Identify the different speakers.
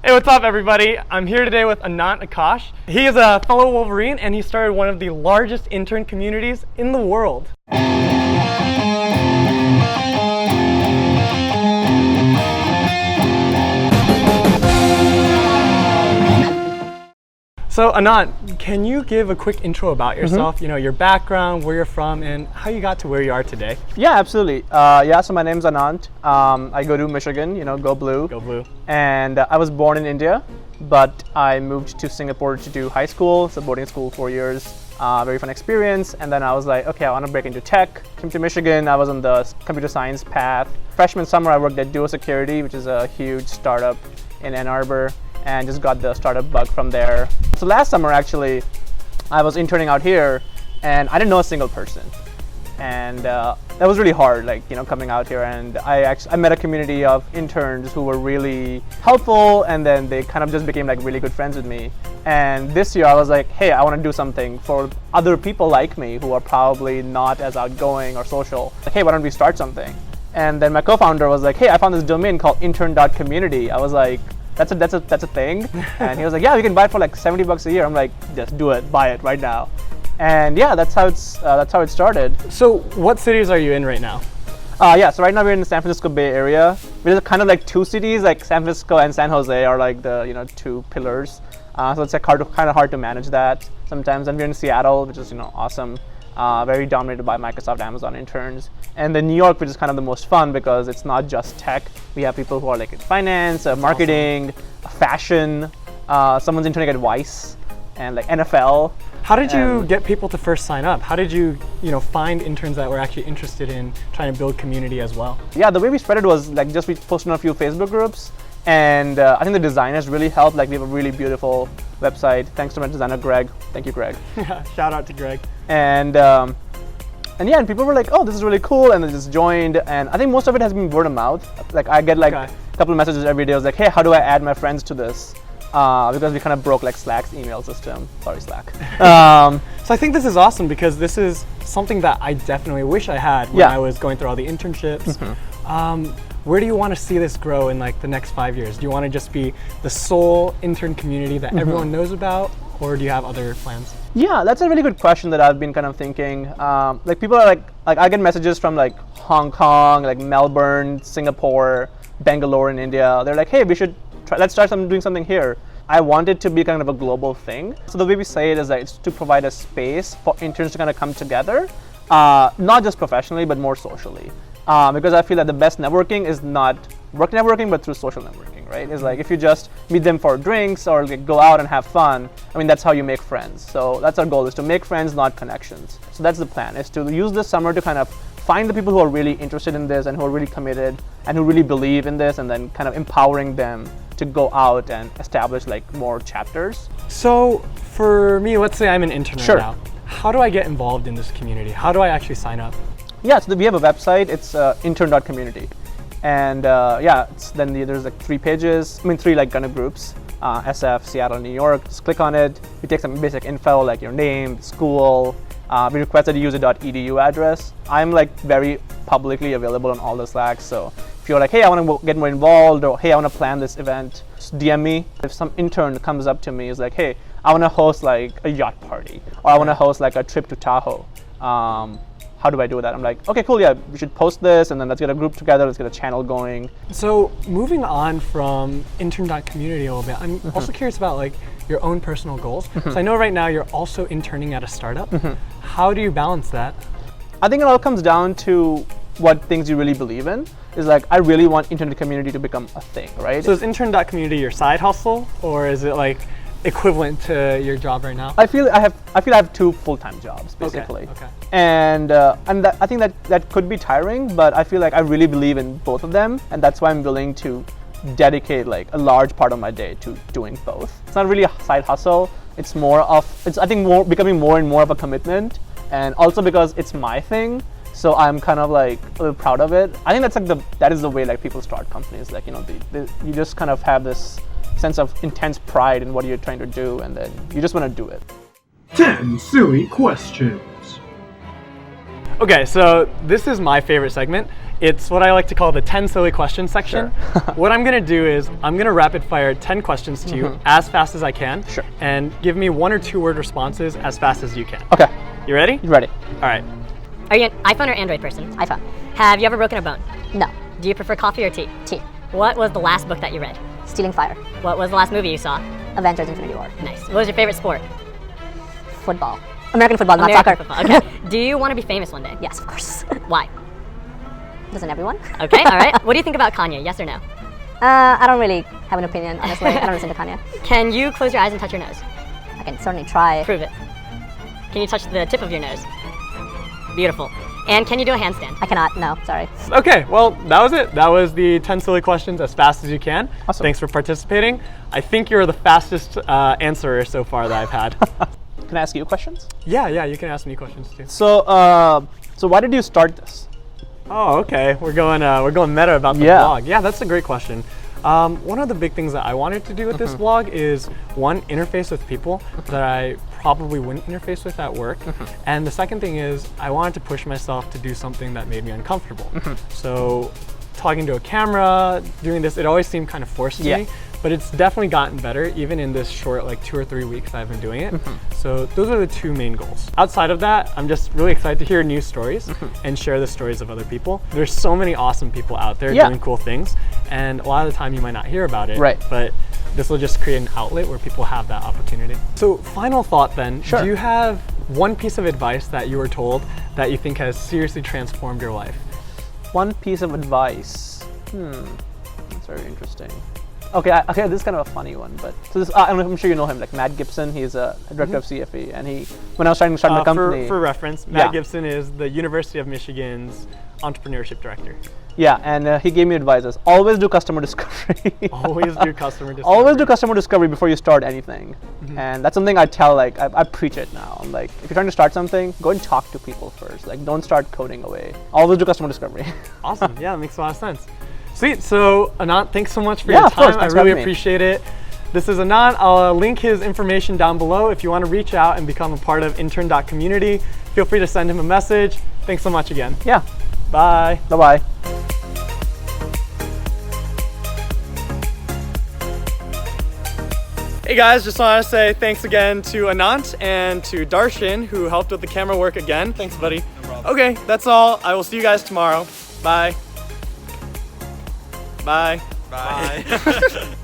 Speaker 1: Hey, what's up everybody? I'm here today with Anant Akash. He is a fellow Wolverine and he started one of the largest intern communities in the world. So Anant, can you give a quick intro about yourself? You know, your background, where you're from, and how you got to where you are today?
Speaker 2: Yeah, absolutely. So my name's Anant. I go to Michigan, go blue.
Speaker 1: Go blue.
Speaker 2: And I was born in India, but I moved to Singapore to do high school, so boarding school, 4 years. Very fun experience. And then I was like, okay, I want to break into tech. Came to Michigan, I was on the computer science path. Freshman summer, I worked at Duo Security, which is a huge startup in Ann Arbor, and just got the startup bug from there. So last summer, actually, I was interning out here, and I didn't know a single person. And that was really hard, coming out here. And I met a community of interns who were really helpful, and then they kind of just became really good friends with me. And this year I was like, hey, I want to do something for other people like me who are probably not as outgoing or social. Like, hey, why don't we start something? And then my co-founder was like, hey, I found this domain called intern.community. I was like, that's a thing. And he was like, yeah, you can buy it for like $70 a year. I'm like, just do it, buy it right now. And yeah, that's how it started.
Speaker 1: So what cities are you in right now?
Speaker 2: So right now we're in the San Francisco Bay Area. We're kind of like two cities, like San Francisco and San Jose are like the two pillars. So it's kind of hard to manage that sometimes. And we're in Seattle, which is awesome. Very dominated by Microsoft, Amazon interns. And then New York, which is kind of the most fun because it's not just tech. We have people who are like in finance, marketing, fashion. Someone's interning at Vice and like NFL.
Speaker 1: How did you get people to first sign up? How did you, find interns that were actually interested in trying to build community as well?
Speaker 2: Yeah, the way we spread it was we posted on a few Facebook groups, and I think the designers really helped. We have a really beautiful website. Thanks to my designer, Greg. Thank you, Greg.
Speaker 1: Shout out to Greg.
Speaker 2: And people were like, oh, this is really cool, and they just joined. And I think most of it has been word of mouth. I get a couple of messages every day. I was like, hey, how do I add my friends to this? Because we kind of broke Slack's email system. Sorry, Slack.
Speaker 1: So I think this is awesome because this is something that I definitely wish I had when I was going through all the internships. Where do you want to see this grow in the next 5 years? Do you want to just be the sole intern community that everyone knows about, or do you have other plans?
Speaker 2: Yeah, that's a really good question that I've been kind of thinking. People are I get messages from Hong Kong, Melbourne, Singapore, Bangalore in India. They're like, hey, let's start doing something here. I want it to be kind of a global thing. So the way we say it is that it's to provide a space for interns to kind of come together, not just professionally, but more socially. Because I feel that the best networking is not work networking, but through social networking, right? It's if you just meet them for drinks or go out and have fun, that's how you make friends. So that's our goal, is to make friends, not connections. So that's the plan, is to use this summer to kind of find the people who are really interested in this and who are really committed and who really believe in this, and then kind of empowering them to go out and establish more chapters.
Speaker 1: So for me, let's say I'm an intern
Speaker 2: Sure.
Speaker 1: right now. How do I get involved in this community? How do I actually sign up?
Speaker 2: Yeah, so we have a website. It's intern.community. And there's 3 pages, 3 kind of groups, SF, Seattle, New York. Just click on it. We take some basic info like your name, school. We request that you use a .edu address. I'm very publicly available on all the Slacks, so if you're hey, I want to get more involved, or hey, I want to plan this event, just DM me. If some intern comes up to me, is hey, I want to host a yacht party, or I want to host a trip to Tahoe. How do I do that? I'm like, okay, cool, yeah, we should post this, and then let's get a group together, let's get a channel going.
Speaker 1: So moving on from intern.community a little bit, I'm also curious about your own personal goals. So I know right now you're also interning at a startup. How do you balance that?
Speaker 2: I think it all comes down to what things you really believe in. Is I really want intern community to become a thing, right?
Speaker 1: So is intern.community your side hustle, or is it equivalent to your job right now?
Speaker 2: I feel I have 2 full-time jobs basically.
Speaker 1: Okay.
Speaker 2: And I think that could be tiring, but I feel I really believe in both of them, and that's why I'm willing to dedicate a large part of my day to doing both. It's not really a side hustle. It's becoming more and more of a commitment, and also because it's my thing. So I'm kind of a little proud of it. I think that's that is the way people start companies. You just kind of have this sense of intense pride in what you're trying to do, and then you just want to do it.
Speaker 3: 10 silly questions.
Speaker 1: Okay, so this is my favorite segment. It's what I like to call the 10 silly questions section.
Speaker 2: Sure.
Speaker 1: What I'm gonna do is I'm gonna rapid fire 10 questions to you as fast as I can.
Speaker 2: Sure.
Speaker 1: And give me 1 or 2 word responses as fast as you can.
Speaker 2: Okay.
Speaker 1: You ready?
Speaker 2: Ready.
Speaker 1: All right.
Speaker 3: Are you an iPhone or Android person?
Speaker 4: iPhone.
Speaker 3: Have you ever broken a bone?
Speaker 4: No.
Speaker 3: Do you prefer coffee or tea?
Speaker 4: Tea.
Speaker 3: What was the last book that you read?
Speaker 4: Stealing Fire.
Speaker 3: What was the last movie you saw?
Speaker 4: Avengers Infinity War.
Speaker 3: Nice. What was your favorite sport?
Speaker 4: Football. American football, not
Speaker 3: American
Speaker 4: soccer.
Speaker 3: football. Okay. Do you want to be famous one day?
Speaker 4: Yes, of course.
Speaker 3: Why?
Speaker 4: Doesn't everyone?
Speaker 3: Okay, all right. What do you think about Kanye? Yes or no?
Speaker 4: I don't really have an opinion, honestly. I don't listen to Kanye.
Speaker 3: Can you close your eyes and touch your nose?
Speaker 4: I can certainly try.
Speaker 3: Prove it. Can you touch the tip of your nose? Beautiful. And can you do a handstand?
Speaker 4: I cannot, no, sorry.
Speaker 1: Okay, well, that was it. That was the 10 silly questions as fast as you can.
Speaker 2: Awesome.
Speaker 1: Thanks for participating. I think you're the fastest answerer so far that I've had.
Speaker 2: Can I ask you questions?
Speaker 1: Yeah, you can ask me questions too.
Speaker 2: So, so why did you start this?
Speaker 1: Oh, okay. We're going meta about the vlog. Yeah, that's a great question. One of the big things that I wanted to do with this vlog is, one, interface with people that I probably wouldn't interface with at work. And the second thing is, I wanted to push myself to do something that made me uncomfortable. So talking to a camera, doing this, it always seemed kind of forced to me. But it's definitely gotten better, even in this short, like 2 or 3 weeks I've been doing it. So those are the 2 main goals. Outside of that, I'm just really excited to hear new stories and share the stories of other people. There's so many awesome people out there doing cool things, and a lot of the time you might not hear about it.
Speaker 2: Right.
Speaker 1: But this will just create an outlet where people have that opportunity. So final thought then, do you have one piece of advice that you were told that you think has seriously transformed your life?
Speaker 2: One piece of advice. That's very interesting. Okay, this is kind of a funny one, but so this, I'm sure you know him, like Matt Gibson. He's a director of CFE, and when I was trying to start my company.
Speaker 1: For reference, Matt Gibson is the University of Michigan's entrepreneurship director.
Speaker 2: Yeah, and he gave me advice: always do customer discovery.
Speaker 1: Always do customer discovery.
Speaker 2: Always do customer discovery before you start anything, and that's something I tell. Like I preach it now. I'm like, if you're trying to start something, go and talk to people first. Like, don't start coding away. Always do customer discovery.
Speaker 1: Awesome. Yeah, that makes a lot of sense. Sweet. So Anant, thanks so much for your time.
Speaker 2: Of course.
Speaker 1: I really appreciate it. This is Anant. I'll link his information down below. If you want to reach out and become a part of intern.community, feel free to send him a message. Thanks so much again.
Speaker 2: Yeah.
Speaker 1: Bye.
Speaker 2: Bye-bye.
Speaker 1: Hey guys, just want to say thanks again to Anant and to Darshan, who helped with the camera work again. Thanks, buddy. No problem. Okay, that's all. I will see you guys tomorrow. Bye. Bye.
Speaker 5: Bye.